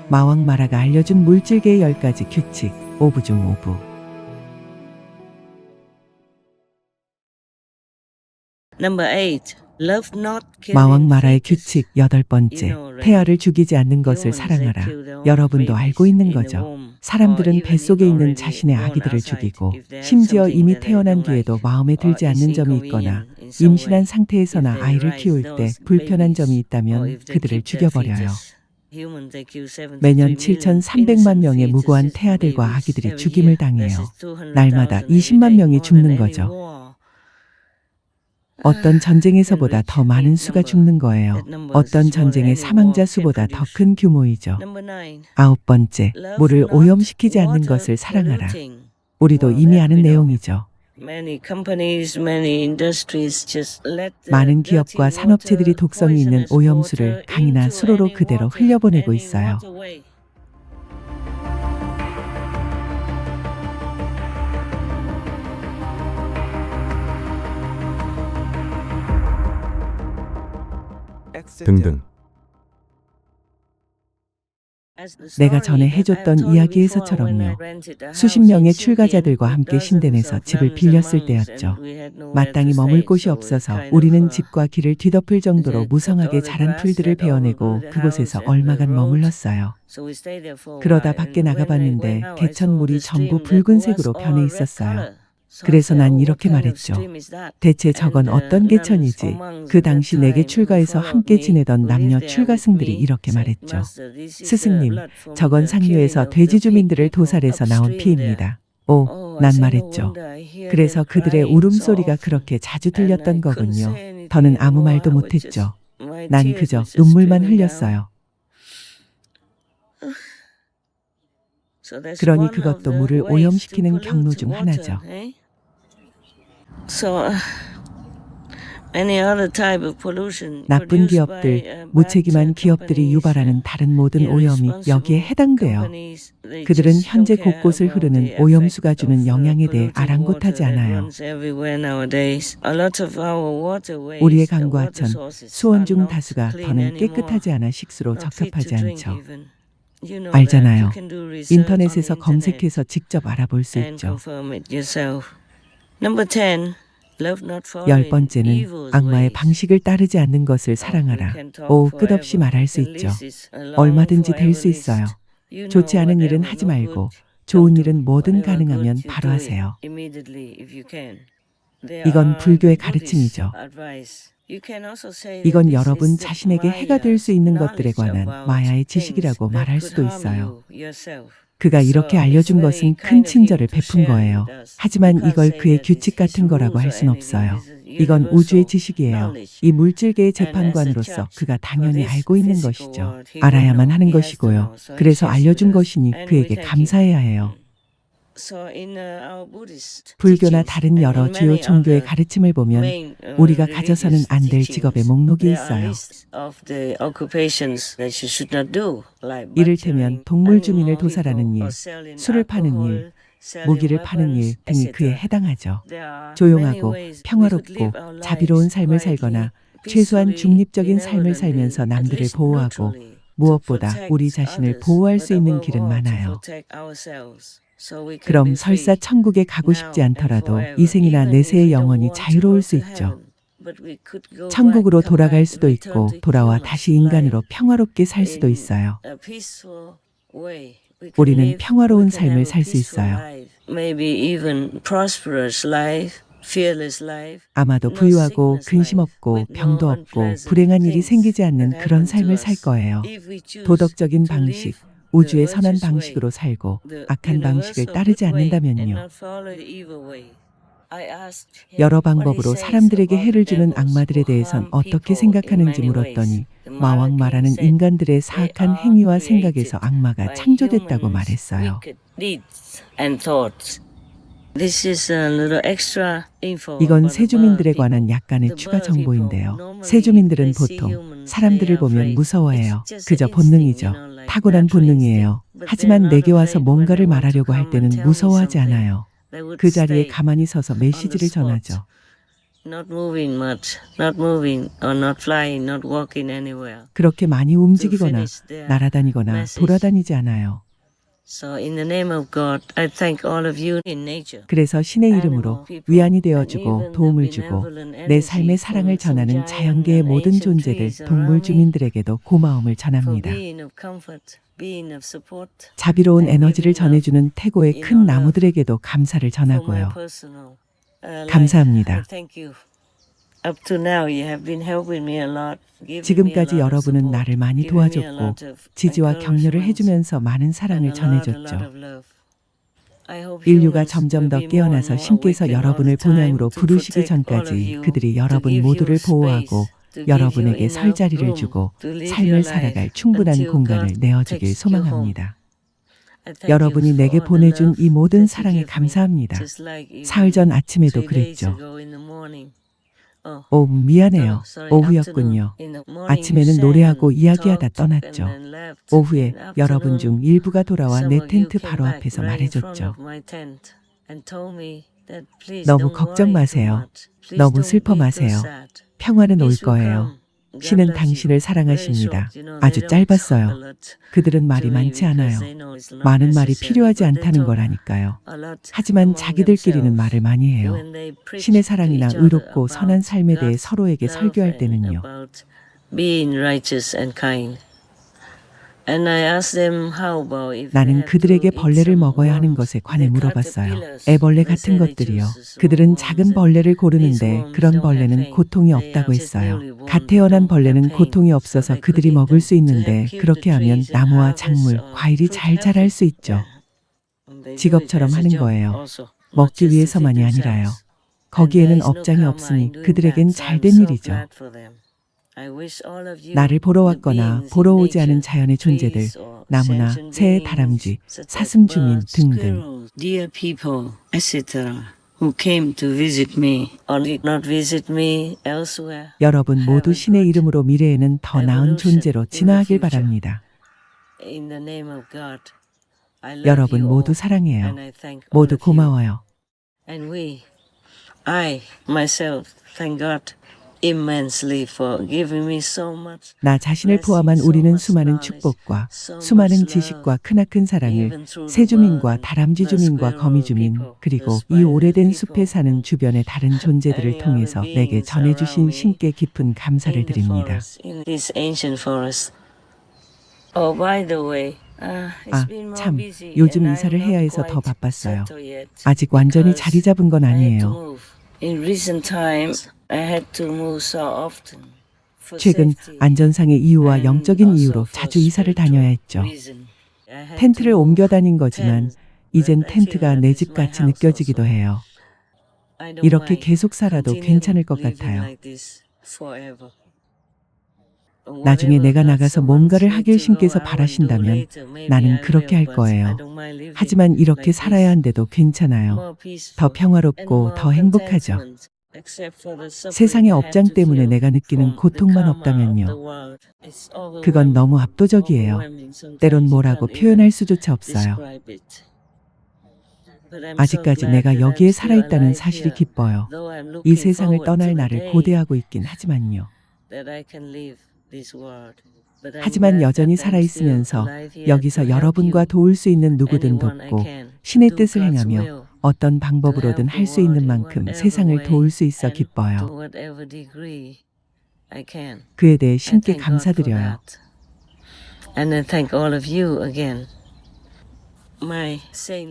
마왕 마라가 알려준 물질계의 10가지 규칙 5부 중 5부. 마왕 마라의 규칙 8번째. 태아를 죽이지 않는 것을 사랑하라. 여러분도 알고 있는 거죠. 사람들은 뱃속에 있는 자신의 아기들을 죽이고 심지어 이미 태어난 뒤에도 마음에 들지 않는 점이 있거나 임신한 상태에서나 아이를 키울 때 불편한 점이 있다면 그들을 죽여버려요. 매년 7,300만 명의 무고한 태아들과 아기들이 죽임을 당해요. 날마다 20만 명이 죽는 거죠. 어떤 전쟁에서보다 더 많은 수가 죽는 거예요. 어떤 전쟁의 사망자 수보다 더 큰 규모이죠. 9번째, 물을 오염시키지 않는 것을 사랑하라. 우리도 이미 아는 내용이죠. 많은 기업과 산업체들이 독성이 있는 오염수를 강이나 수로로 그대로 흘려보내고 있어요. 등등. 내가 전에 해줬던 이야기에서처럼요. 수십 명의 출가자들과 함께 신殿에서 집을 빌렸을 때였죠. 마땅히 머물 곳이 없어서 우리는 집과 길을 뒤덮을 정도로 무성하게 자란 풀들을 베어내고 그곳에서 얼마간 머물렀어요. 그러다 밖에 나가봤는데 개천물이 전부 붉은색으로 변해 있었어요. 그래서 난 이렇게 말했죠. 대체 저건 어떤 개천이지? 그 당시 내게 출가해서 함께 지내던 남녀 출가승들이 이렇게 말했죠. 스승님, 저건 상류에서 돼지 주민들을 도살해서 나온 피입니다. 오, 난 말했죠. 그래서 그들의 울음소리가 그렇게 자주 들렸던 거군요. 더는 아무 말도 못했죠. 난 그저 눈물만 흘렸어요. 그러니 그것도 물을 오염시키는 경로 중 하나죠. 나쁜 기업들, 무책임한 기업들이 유발하는 다른 모든 오염이 여기에 해당돼요. 그들은 현재 곳곳을 흐르는 오염수가 주는 영향에 대해 아랑곳하지 않아요. 우리의 강과 하천, 수원 중 다수가 더는 깨끗하지 않아 식수로 적합하지 않죠. 알잖아요. 인터넷에서 검색해서 직접 알아볼 수 있죠. 10번째는 악마의 방식을 따르지 않는 것을 사랑하라. 오, 끝없이 말할 수 있죠. 얼마든지 될 수 있어요. 좋지 않은 일은 하지 말고 좋은 일은 뭐든 가능하면 바로 하세요. 이건 불교의 가르침이죠. 이건 여러분 자신에게 해가 될 수 있는 것들에 관한 마야의 지식이라고 말할 수도 있어요. 그가 이렇게 알려준 것은 큰 친절을 베푼 거예요. 하지만 이걸 그의 규칙 같은 거라고 할 순 없어요. 이건 우주의 지식이에요. 이 물질계의 재판관으로서 그가 당연히 알고 있는 것이죠. 알아야만 하는 것이고요. 그래서 알려준 것이니 그에게 감사해야 해요. 불교나 다른 여러 주요 종교의 가르침을 보면 우리가 가져서는 안 될 직업의 목록이 있어요. 이를테면 동물 주민을 도살하는 일, 술을 파는 일, 무기를 파는 일 등이 그에 해당하죠. 조용하고 평화롭고 자비로운 삶을 살거나 최소한 중립적인 삶을 살면서 남들을 보호하고 무엇보다 우리 자신을 보호할 수 있는 길은 많아요. 그럼 설사 천국에 가고 싶지 않더라도 이생이나 내세의 영혼이 자유로울 수 있죠. 천국으로 돌아갈 수도 있고 돌아와 다시 인간으로 평화롭게 살 수도 있어요. 우리는 평화로운 삶을 살 수 있어요. 아마도 부유하고 근심 없고 병도 없고 불행한 일이 생기지 않는 그런 삶을 살 거예요. 도덕적인 방식, 우주의 선한 방식으로 살고 악한 방식을 따르지 않는다면요. 여러 방법으로 사람들에게 해를 주는 악마들에 대해선 어떻게 생각하는지 물었더니 마왕 마라는 인간들의 사악한 행위와 생각에서 악마가 창조됐다고 말했어요. 이건 세주민들에 관한 약간의 추가 정보인데요. 세주민들은 보통 사람들을 보면 무서워해요. 그저 본능이죠. 타고난 본능이에요. 하지만 내게 와서 뭔가를 말하려고 할 때는 무서워하지 않아요. 그 자리에 가만히 서서 메시지를 전하죠. Not moving much, not moving or not flying, not walking anywhere. 그렇게 많이 To 움직이거나 finish their 날아다니거나 message. 돌아다니지 않아요. So in the name of God, I thank all of you in nature. 그래서 신의 이름으로 위안이 되어주고 도움을 주고 내 삶의 사랑을 전하는 자연계의 모든 존재들, 동물 주민들에게도 고마움을 For 전합니다. being of comfort, being of support. 자비로운 에너지를 전해주는 태고의 큰 나무들에게도 감사를 For my 전하고요. personal life, 감사합니다. I thank you. Up to now, you have been helping me a lot. giving me a 지금까지 lot of 여러분은 support, 나를 많이 giving me a 도와줬고 lot of 지지와 격려를 encouragements 해주면서 많은 and 사랑을 a lot 전해줬죠. of love. I hope 인류가 humans 점점 will 더 be more and 깨어나서 more 신께서 awakened all 여러분을 the time 본향으로 to 부르시기 protect all of 전까지 you, 그들이 to 여러분 give 모두를 you space, 보호하고 to give you 여러분에게 설 enough 자리를 room 주고 to live 삶을 your 살아갈 life 충분한 until 공간을 God 내어주길 takes you home. 소망합니다. I thank you 여러분이 for 내게 all the 보내준 love 이 모든 that you 사랑에 give me, 감사합니다. just like 사흘 전 even 아침에도 3 days 그랬죠. ago in the morning. 오, 미안해요. Sorry, 오후였군요. afternoon. In the morning you 아침에는 sang 노래하고 and 이야기하다 talked and 떠났죠. then left. 오후에 In the 여러분 중 afternoon, 일부가 돌아와 some 내 of you 텐트 came 바로 back 앞에서 right in front 말해줬죠. of my tent and told me that please 너무 don't 걱정 worry too 마세요. much. Please 너무 don't 슬퍼 be too 마세요. sad. 평화는 올 Peace will 거예요. come. God 신은 bless you. 당신을 Very 사랑하십니다. short, you know, 아주 they don't talk a 짧았어요. lot 그들은 말이 to me 많지 because 않아요. they know it's not 많은 말이 necessary, 필요하지 but they 않다는 talk 거라니까요. a lot 하지만 among 자기들끼리는 themselves. 말을 많이 해요. When they preach 신의 to 사랑이나 each other 의롭고 선한 about 삶에 대해 God's 서로에게 love 설교할 and 때는요. about being righteous and kind. And I asked them how about if they 나는 have to 그들에게 eat 벌레를 some 먹어야 하는 worms, 것에 관해 the 물어봤어요. caterpillars. 애벌레 They 같은 said they 것들이요. choose some 그들은 worms 작은 and 벌레를 these 고르는데 worms 그런 don't have 벌레는 pain. 고통이 They 없다고 are just 했어요. newly born. 갓 They 태어난 don't have 벌레는 pain. 고통이 So 없어서 they could 그들이 eat 먹을 them 수 to help 있는데 keep the 그렇게 하면 trees and 나무와 harvest 작물, 과일이 fruit 잘 자랄 healthy. 수 있죠. Yeah. And they do it 직업처럼 as a 하는 job 거예요. also, not 먹기 just to feed 위해서만이 아니라요. themselves. And there 거기에는 is no 업장이 karma 없으니 in doing 그들에겐 that. So I'm 잘된 so 일이죠. glad for them. I wish all of you, 나를 보러 the 왔거나 beings 보러 in 오지 않은 nature, 자연의 존재들, trees or 나무나 sentient 새, beings 다람쥐, such as 사슴 주민 birds, 등등. squirrels, deer people, etc., who came to visit me or did not visit me elsewhere. 여러분 Have 모두 a 신의 good 이름으로 미래에는 더 나은 evolution 존재로 in the 진화하길 future. 바랍니다. In the name of God, I love 여러분 you 모두 all, 사랑해요. and I thank all 모두 of you. 고마워요. And I myself, thank God immensely for giving me so much. 나 자신을 포함한 우리는 수많은 축복과 수많은 지식과 크나큰 사랑을 새주민과 다람쥐 주민과 거미 주민 그리고 이 오래된 숲에 사는 주변의 다른 존재들을 통해서 내게 전해주신 신께 깊은 감사를 드립니다. 참, 요즘 이사를 해야 해서 더 바빴어요. 아직 완전히 자리 잡은 건 아니에요. 최근 안전상의 이유와 영적인 이유로 자주 이사를 다녀야 했죠. 텐트를 옮겨 다닌 거지만 이젠 텐트가 내 집 같이 느껴지기도 해요. 이렇게 계속 살아도 괜찮을 것 같아요. 나중에 내가 나가서 뭔가를 하길 신께서 바라신다면 나는 그렇게 할 거예요. 하지만 이렇게 살아야 한데도 괜찮아요. 더 평화롭고 더 행복하죠. 세상의 업장 때문에 내가 느끼는 고통만 없다면요. 그건 너무 압도적이에요. 때론 뭐라고 표현할 수조차 없어요. 아직까지 내가 여기에 살아있다는 사실이 기뻐요. 이 세상을 떠날 날을 고대하고 있긴 하지만요. 하지만 여전히 살아있으면서 여기서 여러분과 도울 수 있는 누구든 돕고 신의 뜻을 행하며 어떤 방법으로든 할 수 있는 만큼 세상을 도울 수 있어 기뻐요. 그에 대해 신께 감사드려요.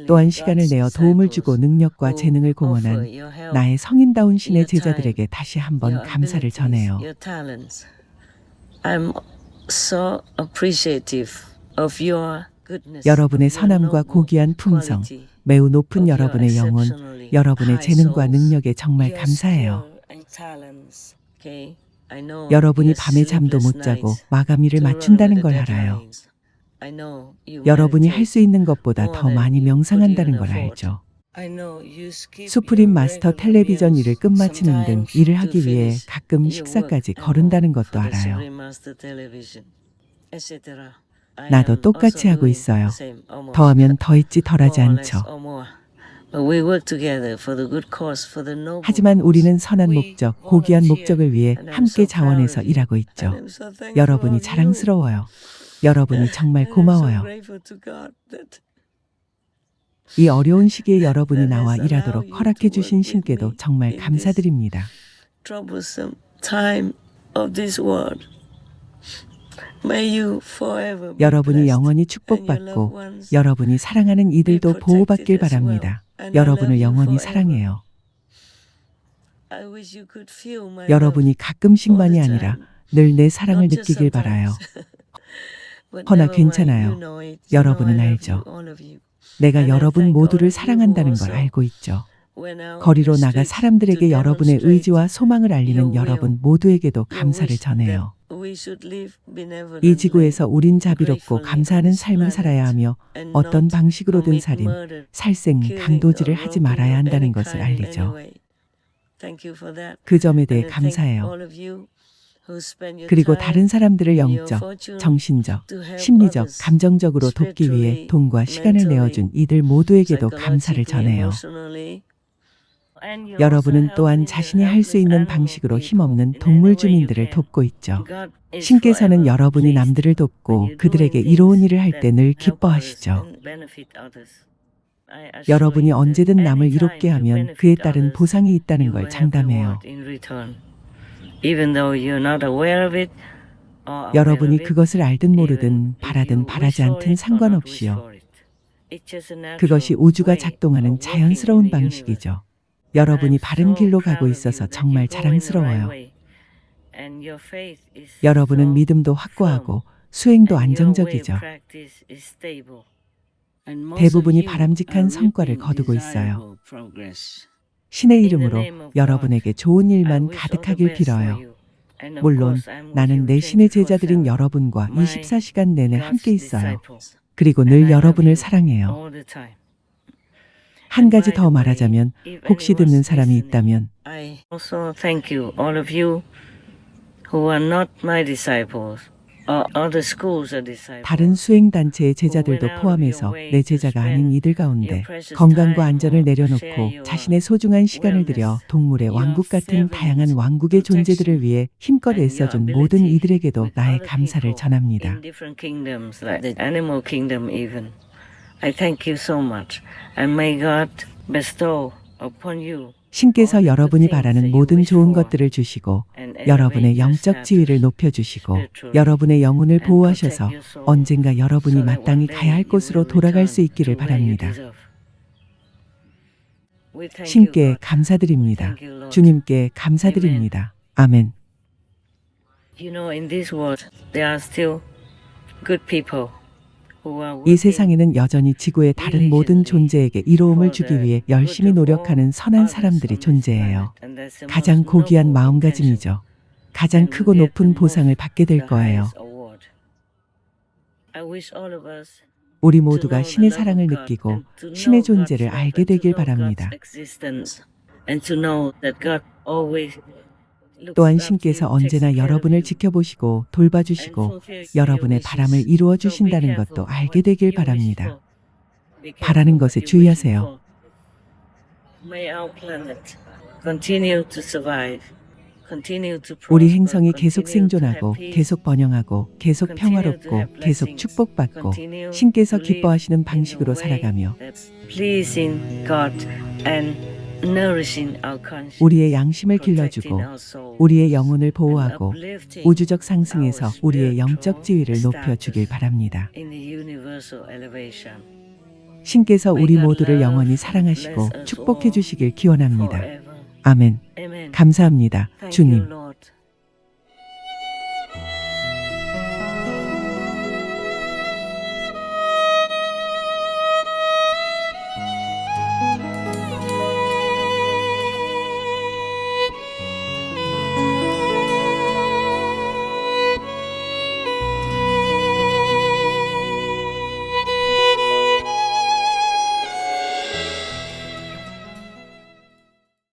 또한 시간을 내어 도움을 주고 능력과 재능을 공헌한 나의 성인다운 신의 제자들에게 다시 한번 감사를 전해요. 여러분의 선함과 고귀한 품성, 매우 높은 여러분의 영혼, 여러분의 재능과 능력에 정말 감사해요. 여러분이 밤에 잠도 못 자고 마감일을 맞춘다는 걸 알아요. 여러분이 할 수 있는 것보다 더 많이 명상한다는 걸 알죠. 수프림 마스터 텔레비전 일을 끝마치는 등 일을 하기 위해 가끔 식사까지 거른다는 것도 알아요. 나도 똑같이 하고 있어요. 더하면 더했지 덜하지 않죠. But we work together for the good cause, for the noble 하지만 우리는 cause. 선한 We 목적, 고귀한 volunteer, 목적을 위해 and I'm 함께 so proud 자원해서 of you. 일하고 있죠. And I'm so thankful 여러분이 of you. 자랑스러워요. 여러분이 정말 And I'm so 고마워요. grateful to God that 이 어려운 시기에 여러분이 that 나와 has allowed 일하도록 you to 허락해 주신 work with 신께도 me 정말 in this 감사드립니다. troublesome time of this world. May you forever be 여러분이 blessed, 영원히 and your loved 축복받고 ones 여러분이 사랑하는 be 이들도 보호받길 protected as well. 바랍니다. And I love 여러분을 you 영원히 forever. 사랑해요. I wish you could feel my 여러분이 love 가끔씩만이 all the 아니라 time. 늘 내 사랑을 Not just 느끼길 바라요. sometimes. But 허나 never mind, 괜찮아요. you know it. You know I 여러분은 love 알죠. you, all of you. 내가 And I 여러분 thank all 모두를 of you who 사랑한다는 걸 also 알고 있죠. went out 거리로 on the 나가 streets 사람들에게 to 여러분의 demonstrate 의지와 소망을 알리는 your will, 여러분 모두에게도 your 감사를 wish 전해요. that we should live 이 benevolently, 지구에서 우린 자비롭고 gratefully on 감사하는 this 삶을 살아야 planet, 하며 and 어떤 not 방식으로든 commit 살인, murder, 살생, killing, 강도질을 or 하지 robbing 말아야 of 한다는 any 것을 kind 알리죠. anyway. Thank you for that. 그 점에 대해 And I thank 감사해요. all of you who spend your 그리고 time 다른 사람들을 and your 영적, fortune 정신적, to help 심리적, others 감정적으로 돕기 위해 spiritually, 돈과 시간을 mentally, 내어준 이들 모두에게도 감사를 psychologically, 전해요. emotionally. And you're also 여러분은 또한 helping the 자신이 할 수 helpless 있는 animal 방식으로 people 힘없는 in any 동물 way you 주민들을 can. 돕고 있죠. God is 신께서는 forever 여러분이 pleased 남들을 when 돕고 you're 그들에게 doing 이로운 things 일을 할 때 that 늘 help others 기뻐하시죠. and benefit others. I assure 여러분이 you that 언제든 남을 anytime 이롭게 you 하면 benefit 그에 따른 others, 보상이 있다는 you 걸 will have 장담해요. reward in return. Even though you're not aware of it or aware 여러분이 of it, 그것을 알든 even 모르든 if 바라든 you wish 바라지 for 않든 it or not wish 상관없이요. for it. It's just a 그것이 natural 우주가 way 작동하는 of working in 자연스러운 the universe. 방식이죠. 여러분이 I'm 바른 so 길로 proud 가고 of 있어서 you that 정말 you go in the right 자랑스러워요. way. And your faith is 여러분은 so 믿음도 확고하고 수행도 and your way of 안정적이죠. practice is stable. And most of 대부분이 you 바람직한 are 성과를 reaping 거두고 있어요. desirable progress. 신의 In the 이름으로 name of God, 여러분에게 좋은 I 일만 wish all the 가득하길 best for 빌어요. you. And of 물론 course, I'm with 나는 you 내 신의 24/7. 제자들인 여러분과 My 24시간 내내 God's 함께 있어요. disciples. 그리고 And 늘 I love 여러분을 you 사랑해요. all the time. 한 And 가지 by 더 the way, 말하자면 if 혹시 듣는 anyone's 사람이 listening, 있다면 I also thank you, all of you who are not my disciples or other schools of disciples. 다른 수행단체의 제자들도 포함해서 내 제자가 아닌 이들 가운데 건강과 안전을 내려놓고 자신의 소중한 시간을 들여 동물의 왕국 같은 다양한 왕국의 존재들을 위해 힘껏 애써준 모든 이들에게도 나의 감사를 전합니다. In different kingdoms, like the animal kingdom even. I thank you so much, and may God bestow upon you 신께서 여러분이 바라는 모든 좋은 것들을 주시고 여러분의 영적 지위를 높여주시고 여러분의 영혼을 보호하셔서 언젠가 여러분이 마땅히 가야 할 곳으로 돌아갈 수 있기를 바랍니다. 신께 감사드립니다. 주님께 감사드립니다. 아멘. You know, in this world, there are still good people who are 이 working 세상에는 여전히 지구의 다른 모든 존재에게 이로움을 주기 위해 열심히 노력하는 선한 사람들이 존재해요. 가장 고귀한 마음가짐이죠. 가장 크고 높은 보상을 받게 될 거예요. 우리 모두가 신의 사랑을 느끼고 신의 존재를 알게 되길 바랍니다. 또한 신께서 언제나 여러분을 지켜보시고 돌봐주시고 여러분의 바람을 이루어 주신다는 것도 알게 되길 바랍니다. 바라는 것에 주의하세요. 우리 행성이 계속 생존하고 계속 번영하고 계속 평화롭고 계속 축복받고 신께서 기뻐하시는 방식으로 살아가며 우리의 양심을 길러주고 우리의 영혼을 보호하고 우주적 상승에서 우리의 영적 지위를 높여주길 바랍니다. 신께서 우리 모두를 영원히 사랑하시고 축복해 주시길 기원합니다. 아멘. 감사합니다, 주님.